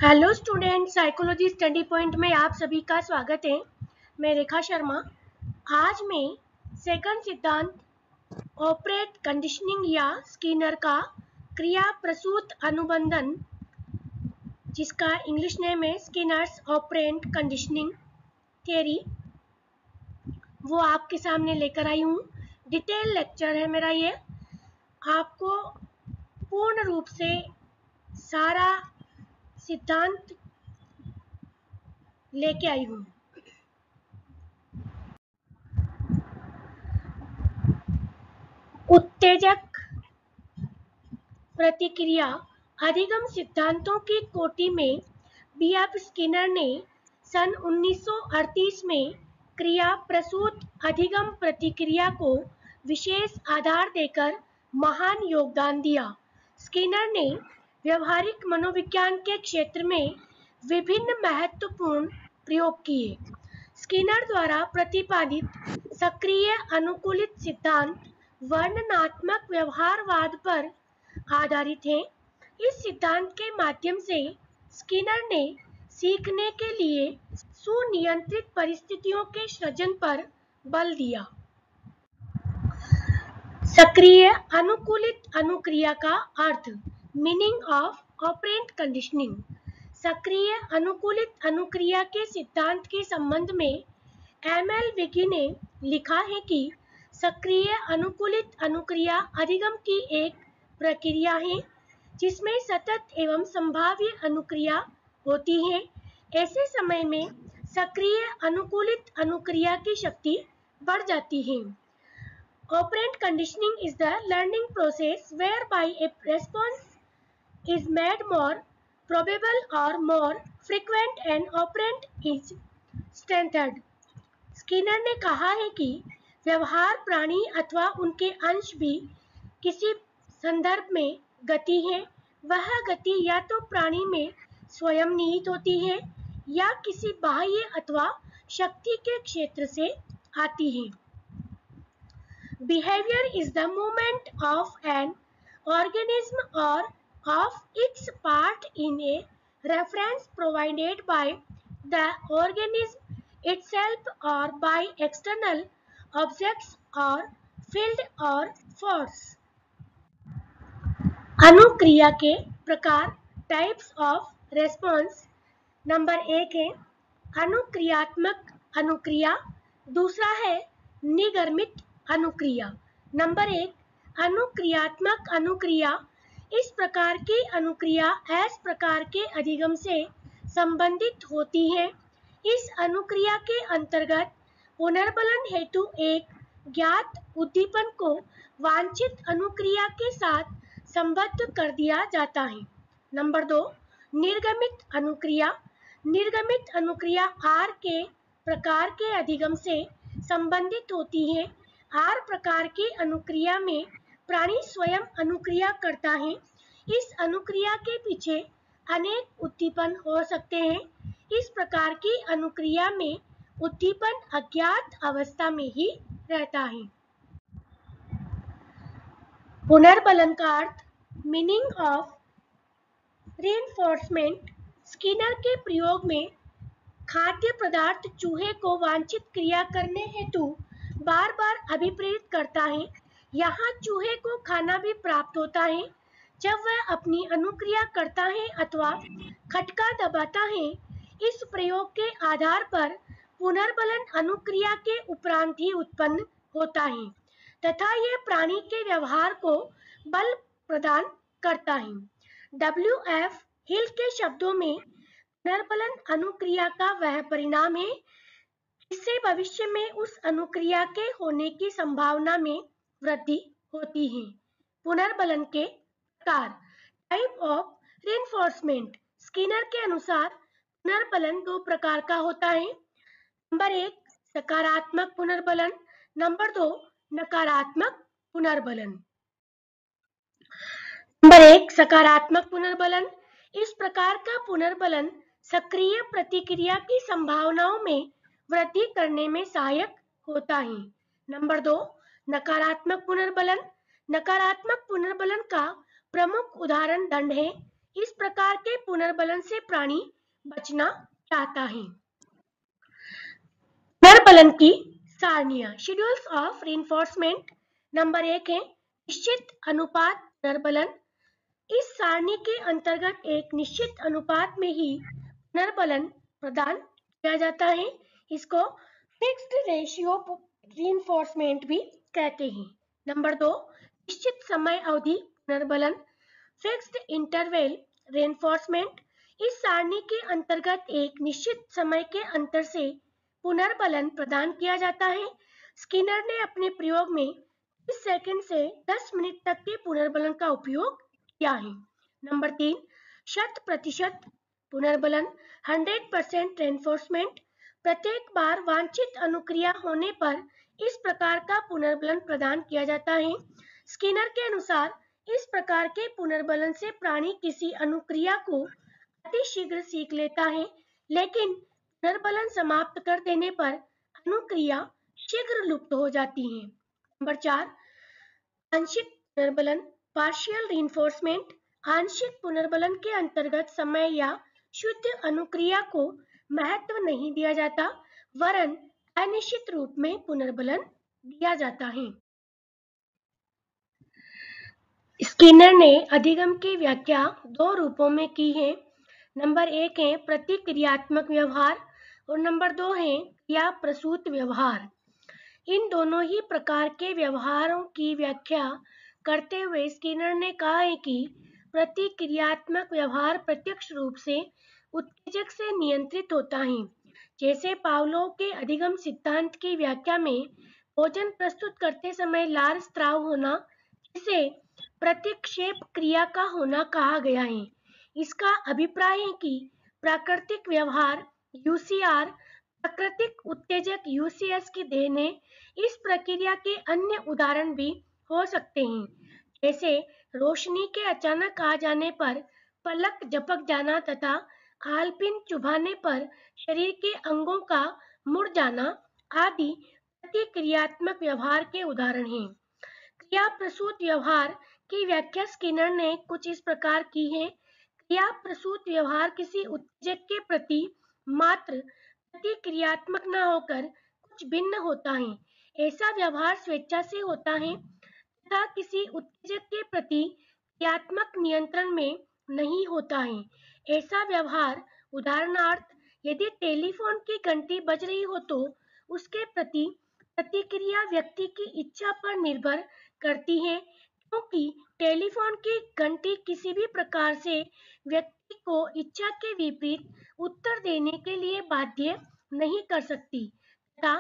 Hello student, psychology study point में आप सभी का स्वागत है। मैं रेखा शर्मा। आज मैं सेकंड सिद्धांत ऑपरेट कंडीशनिंग या स्किनर का क्रिया प्रसूत अनुबंधन, जिसका इंग्लिश नेम है स्किनर्स ऑपरेंट कंडीशनिंग थियरी, वो आपके सामने लेकर आई हूँ। डिटेल लेक्चर है मेरा ये। आपको पूर्ण रूप से सारा सिद्धांत लेके आई हूँ। उत्तेजक प्रतिक्रिया अधिगम सिद्धांतों की कोटि में बी.एफ. स्किनर ने सन 1938 में क्रिया प्रसूत अधिगम प्रतिक्रिया को विशेष आधार देकर महान योगदान दिया। स्किनर ने व्यवहारिक मनोविज्ञान के क्षेत्र में विभिन्न महत्वपूर्ण प्रयोग किए। स्किनर द्वारा प्रतिपादित सक्रिय अनुकूलित सिद्धांत वर्णनात्मक व्यवहारवाद पर आधारित है। इस सिद्धांत के माध्यम से स्किनर ने सीखने के लिए सुनियंत्रित परिस्थितियों के सृजन पर बल दिया। सक्रिय अनुकूलित अनुक्रिया का अर्थ, मीनिंग ऑफ ऑपरेंट कंडीशनिंग। सक्रिय अनुकूलित अनुक्रिया के सिद्धांत के संबंध में एम.एल. विकी ने लिखा है कि सक्रिय अनुकूलित अनुक्रिया अधिगम की एक प्रक्रिया है जिसमें सतत एवं संभाव्य अनुक्रिया होती है। ऐसे समय में सक्रिय अनुकूलित अनुक्रिया की शक्ति बढ़ जाती है। Operant conditioning is the learning process whereby a response is made more probable or more frequent and operant is strengthened. Skinner ने कहा है कि व्यवहार प्राणी अथवा उनके अंश भी किसी संदर्भ में गति है। वह गति या तो प्राणी में स्वयं निहित होती है या किसी बाह्य अथवा शक्ति के क्षेत्र से आती है। Behavior is the movement of an organism or of its part in a reference provided by the organism itself or by external objects or field or force. अनुक्रिया के प्रकार, टाइप्स ऑफ रेस्पॉन्स। नंबर 1 है अनुक्रियात्मक अनुक्रिया, दूसरा है निगर्मित अनुक्रिया। Number 1 अनुक्रियात्मक अनुक्रिया। इस प्रकार की अनुक्रिया S प्रकार के अधिगम से संबंधित होती है। इस अनुक्रिया के अंतर्गत पुनर्बलन हेतु एक ज्ञात उद्दीपन को वांछित अनुक्रिया के साथ संबद्ध कर दिया जाता है। नंबर 2 निर्गमित अनुक्रिया। निर्गमित अनुक्रिया आर के प्रकार के अधिगम से संबंधित होती है। आर प्रकार की अनुक्रिया में प्राणी स्वयं अनुक्रिया करता है। इस अनुक्रिया के पीछे अनेक उद्दीपन हो सकते हैं। इस प्रकार की अनुक्रिया में उद्दीपन अज्ञात अवस्था में ही रहता है। पुनर्बलन का अर्थ, मीनिंग ऑफ रीइंफोर्समेंट। स्किनर के प्रयोग में खाद्य पदार्थ चूहे को वांछित क्रिया करने हेतु बार बार अभिप्रेरित करता है। यहाँ चूहे को खाना भी प्राप्त होता है जब वह अपनी अनुक्रिया करता है अथवा खटका दबाता है। इस प्रयोग के आधार पर पुनर्बलन अनुक्रिया के उपरांत ही उत्पन्न होता है तथा यह प्राणी के व्यवहार को बल प्रदान करता है। W.F. हिल के शब्दों में पुनर्बलन अनुक्रिया का वह परिणाम है जिससे भविष्य में उस अनुक्रिया के होने की संभावना में वृद्धि होती है। पुनर्बलन के प्रकार, टाइप ऑफ रीइंफोर्समेंट। स्किनर के अनुसार पुनर्बलन दो प्रकार का होता है। नंबर 1 सकारात्मक पुनर्बलन, नंबर 2 नकारात्मक पुनर्बलन। नंबर 1 सकारात्मक पुनर्बलन। इस प्रकार का पुनर्बलन सक्रिय प्रतिक्रिया की संभावनाओं में वृद्धि करने में सहायक होता है। नंबर 2 नकारात्मक पुनर्बलन। नकारात्मक पुनर्बलन का प्रमुख उदाहरण दंड है। इस प्रकार के पुनर्बलन से प्राणी बचना चाहता है। पुनर्बलन की सारणियां, शेड्यूल्स ऑफ रीइंफोर्समेंट। नंबर 1 है निश्चित अनुपात पुनर्बलन। इस सारणी के अंतर्गत एक निश्चित अनुपात में ही पुनर्बलन प्रदान किया जाता है। इसको फिक्स्ड रेशियो रीइंफोर्समेंट भी कहते हैं। नंबर 2 निश्चित समय अवधि पुनर्बलन, फिक्स्ड इंटरवल रीइंफोर्समेंट। इस सारणी के अंतर्गत एक निश्चित समय के अंतर से पुनर्बलन प्रदान किया जाता है। स्किनर ने अपने प्रयोग में 30 सेकंड से 10 मिनट तक के पुनर्बलन का उपयोग किया है। Number 3 100% पुनर्बलन, 100% reinforcement. प्रत्येक बार वांछित अनुक्रिया होने पर इस प्रकार का पुनर्बलन प्रदान किया जाता है। स्किनर के अनुसार इस प्रकार के पुनर्बलन से प्राणी किसी अनुक्रिया को अतिशीघ्र सीख लेता है, लेकिन पुनर्बलन समाप्त कर देने पर अनुक्रिया शीघ्र लुप्त हो जाती है। नंबर 4 आंशिक पुनर्बलन, पार्शियल रीइंफोर्समेंट। आंशिक पुनर्बलन के अंतर्गत समय या शुद्ध अनुक्रिया को महत्व नहीं दिया जाता, वरन अनिश्चित रूप में पुनर्बलन दिया जाता है। स्किनर ने अधिगम की व्याख्या 2 रूपों में की है। नंबर 1 है प्रतिक्रियात्मक व्यवहार और नंबर 2 है क्रिया प्रसूत व्यवहार। इन दोनों ही प्रकार के व्यवहारों की व्याख्या करते हुए स्किनर ने कहा है कि प्रतिक्रियात्मक व्यवहार प्रत्यक्ष रूप से उत्तेजक से नियंत्रित होता है। जैसे पावलोव के अधिगम सिद्धांत की व्याख्या में भोजन प्रस्तुत करते समय लार स्त्राव होना, जिसे प्रतिक्षेप क्रिया का होना कहा गया है। इसका अभिप्राय है कि प्राकृतिक व्यवहार यूसीआर प्राकृतिक उत्तेजक यूसीएस की देन है। इस प्रक्रिया के अन्य उदाहरण भी हो सकते हैं, जैसे रोशनी के अचानक आ जाने पर पलक झपक जाना तथा आलपिन चुभाने पर शरीर के अंगों का मुड़ जाना आदि प्रतिक्रियात्मक व्यवहार के उदाहरण हैं। क्रिया प्रसूत व्यवहार की व्याख्या स्किनर ने कुछ इस प्रकार की है। क्रिया प्रसूत व्यवहार किसी उत्तेजक के प्रति मात्र प्रतिक्रियात्मक न होकर कुछ भिन्न होता है। ऐसा व्यवहार स्वेच्छा से होता है तथा किसी उत्तेजक के प्रति क्रियात्मक नियंत्रण में नहीं होता है। ऐसा व्यवहार उदाहरणार्थ यदि टेलीफोन की घंटी बज रही हो तो उसके प्रति प्रतिक्रिया व्यक्ति की इच्छा पर निर्भर करती है, क्योंकि टेलीफोन की घंटी किसी भी प्रकार से व्यक्ति को इच्छा के विपरीत उत्तर देने के लिए बाध्य नहीं कर सकती तथा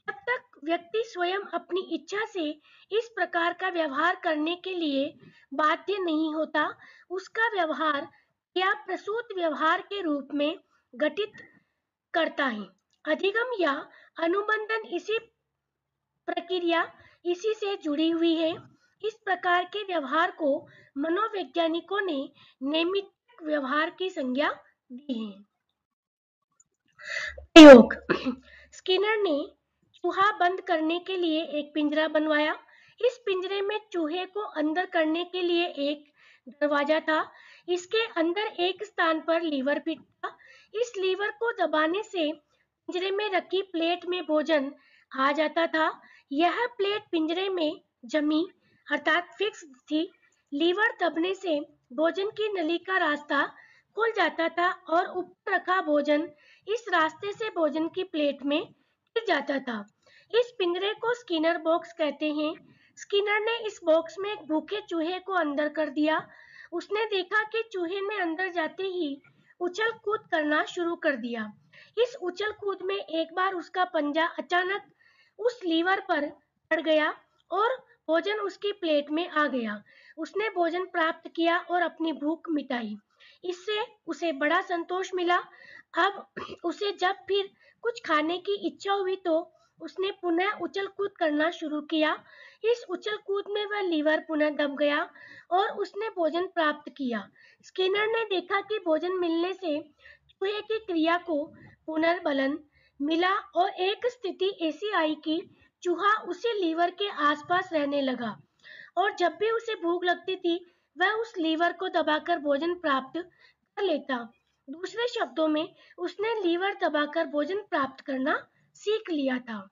जब तक व्यक्ति स्वयं अपनी इच्छा से इस प्रकार का व्यवहार करने के लिए बाध्य नहीं होता, उसका व्यवहार क्रिया प्रसूत व्यवहार के रूप में गठित करता है। अधिगम या अनुबंधन इसी प्रक्रिया इसी से जुड़ी हुई है। इस प्रकार के व्यवहार को मनोवैज्ञानिकों ने नैमित्तिक व्यवहार की संज्ञा दी है। प्रयोग, स्किनर ने चूहा बंद करने के लिए एक पिंजरा बनवाया। इस पिंजरे में चूहे को अंदर करने के लिए एक दरवाजा था। इसके अंदर एक स्थान पर लीवर फिट था। इस लीवर को दबाने से पिंजरे में रखी प्लेट में भोजन आ जाता था। यह प्लेट पिंजरे में जमी अर्थात फिक्स थी। लीवर दबने से भोजन की नली का रास्ता खुल जाता था और ऊपर रखा भोजन इस रास्ते से भोजन की प्लेट में गिर जाता था। इस पिंजरे को स्किनर बॉक्स कहते हैं। स्किनर ने इस बॉक्स में एक भूखे चूहे को अंदर कर दिया। उसने देखा कि चूहे ने अंदर जाते ही उछल कूद करना शुरू कर दिया। इस उछल कूद में एक बार उसका पंजा अचानक उस लीवर पर पड़ गया और भोजन उसकी प्लेट में आ गया। उसने भोजन प्राप्त किया और अपनी भूख मिटाई। इससे उसे बड़ा संतोष मिला। अब उसे जब फिर कुछ खाने की इच्छा हुई तो उसने पुनः उछल कूद करना शुरू किया। इस उछल कूद में वह लीवर पुनः दब गया और उसने भोजन प्राप्त किया। स्किनर ने देखा कि भोजन मिलने से चूहे की क्रिया को पुनर्बलन मिला और एक स्थिति ऐसी आई कि चूहा उसी लीवर के आसपास रहने लगा और जब भी उसे भूख लगती थी वह उस लीवर को दबाकर भोजन प्राप्त कर लेता। दूसरे शब्दों में उसने लीवर दबाकर भोजन प्राप्त करना सीख लिया था।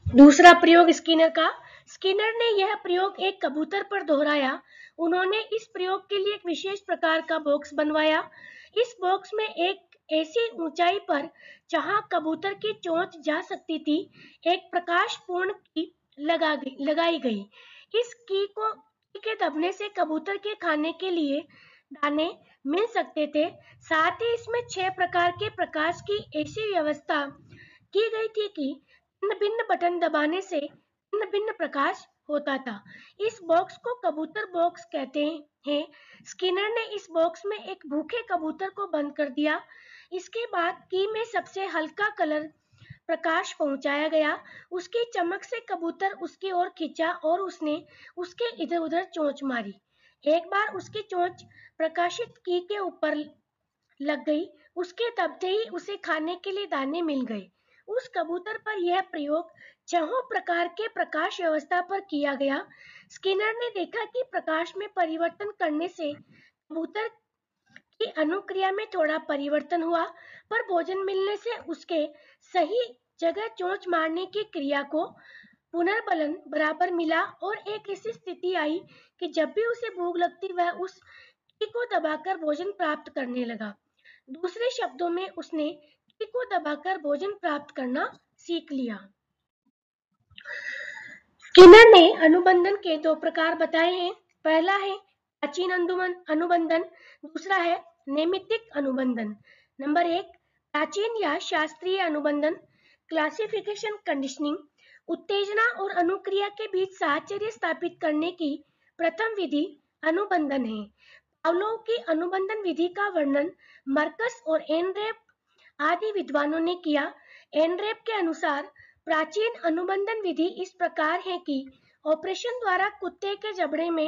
दूसरा प्रयोग स्किनर का। स्किनर ने यह प्रयोग एक कबूतर पर दोहराया। उन्होंने इस प्रयोग के लिए एक विशेष प्रकार का बॉक्स बनवाया। इस बॉक्स में एक ऐसी ऊंचाई पर जहां कबूतर की चोंच जा सकती थी, एक प्रकाशपूर्ण की लगाई गई। इस की के दबने से कबूतर के खाने के लिए दाने मिल सकते थे। साथ ही इसमें 6 प्रकार के प्रकाश की ऐसी व्यवस्था की गई थी कि भिन्न भिन्न बटन दबाने से भिन्न भिन्न प्रकाश होता था। इस बॉक्स को कबूतर बॉक्स कहते हैं। स्किनर ने इस बॉक्स में एक भूखे कबूतर को बंद कर दिया। इसके बाद की में सबसे हल्का कलर प्रकाश पहुंचाया गया। उसकी चमक से कबूतर उसकी ओर खींचा और उसने उसके इधर उधर चोंच मारी। एक बार उसकी चोंच प्रकाशित की के ऊपर लग गई। उसके दबते ही उसे खाने के लिए दाने मिल गए। उस कबूतर पर यह प्रयोग 6 प्रकार के प्रकाश व्यवस्था पर किया गया। स्किनर ने देखा कि प्रकाश में परिवर्तन करने से कबूतर की अनुक्रिया में थोड़ा परिवर्तन हुआ, पर भोजन मिलने से उसके सही जगह चोंच मारने की क्रिया को पुनर्बलन बराबर मिला और एक ऐसी स्थिति आई कि जब भी उसे भूख लगती वह उस की को दबाकर भोजन प्राप्त करने लगा। दूसरे शब्दों में उसने की को दबाकर भोजन प्राप्त करना सीख लिया। स्किनर ने अनुबंधन के 2 प्रकार बताए हैं। पहला है प्राचीन अनुबंधन, दूसरा है नैमित्तिक अनुबंधन। नंबर 1, प्राचीन या शास्त्रीय अनुबंधन। Classification conditioning. उत्तेजना और अनुक्रिया के बीच साहचर्य स्थापित करने की प्रथम विधि अनुबंधन है। पावलोव की अनुबंधन विधि का वर्णन मर्कस और एनरेप आदि विद्वानों ने किया। एनरेप के अनुसार प्राचीन अनुबंधन विधि इस प्रकार है कि ऑपरेशन द्वारा कुत्ते के जबड़े में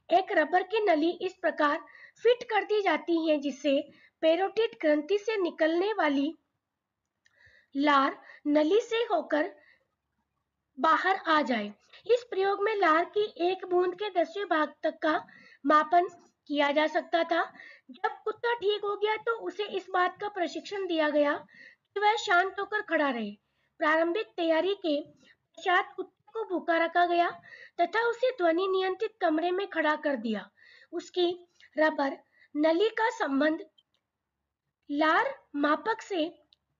एक रबर की नली इस प्रकार फिट कर दी जाती है जिससे पैरोटिड ग्रंथि से निकलने वाली लार नली से होकर बाहर आ जाए। इस प्रयोग में लार की एक बूंद के 10वें भाग तक का मापन किया जा सकता था। जब कुत्ता ठीक हो गया तो उसे इस बात का प्रशिक्षण दिया गया कि वह शांत होकर खड़ा रहे। प्रारंभिक तैयारी के पश्चात कुत्ते को भूखा रखा गया तथा उसे ध्वनि नियंत्रित कमरे में खड़ा कर दिया। उसकी रबर नली का संबंध लार मापक से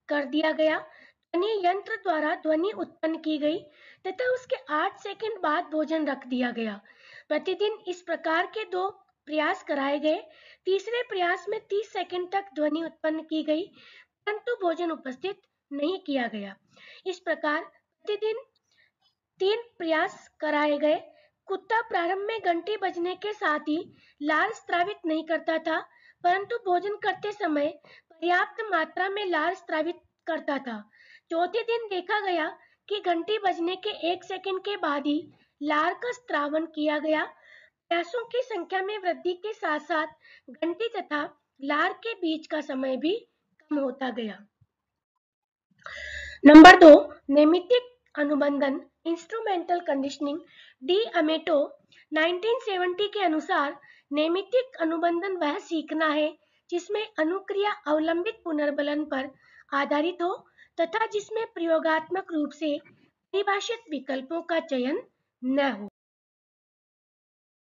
कर दिया गया। ध्वनि यंत्र द्वारा ध्वनि उत्पन्न की गई तथा उसके 8 सेकंड बाद भोजन रख दिया गया। प्रतिदिन इस प्रकार के 2 प्रयास कराए गए। तीसरे प्रयास में 30 सेकंड तक ध्वनि उत्पन्न की गई परंतु भोजन उपस्थित नहीं किया गया। इस प्रकार प्रतिदिन 3 प्रयास कराए गए। कुत्ता प्रारंभ में घंटी बजने के साथ ही लार स्रावित नहीं करता था, परंतु भोजन करते समय पर्याप्त मात्रा में लार स्रावित करता था। चौथे दिन देखा गया कि घंटी बजने के 1 सेकंड के बाद ही लार का स्रावन किया गया। प्रयासों की संख्या में वृद्धि के साथ साथ घंटी तथा लार के बीच का समय भी कम होता गया। नंबर 2, नैमित्तिक अनुबंधन इंस्ट्रूमेंटल कंडीशनिंग। डी अमेटो 1970 के अनुसार नैमित्तिक अनुबंधन वह सीखना है जिसमें अनुक्रिया अवलंबित पुनर्बलन पर आधारित हो तथा जिसमें प्रयोगात्मक रूप से परिभाषित विकल्पों का चयन न हो।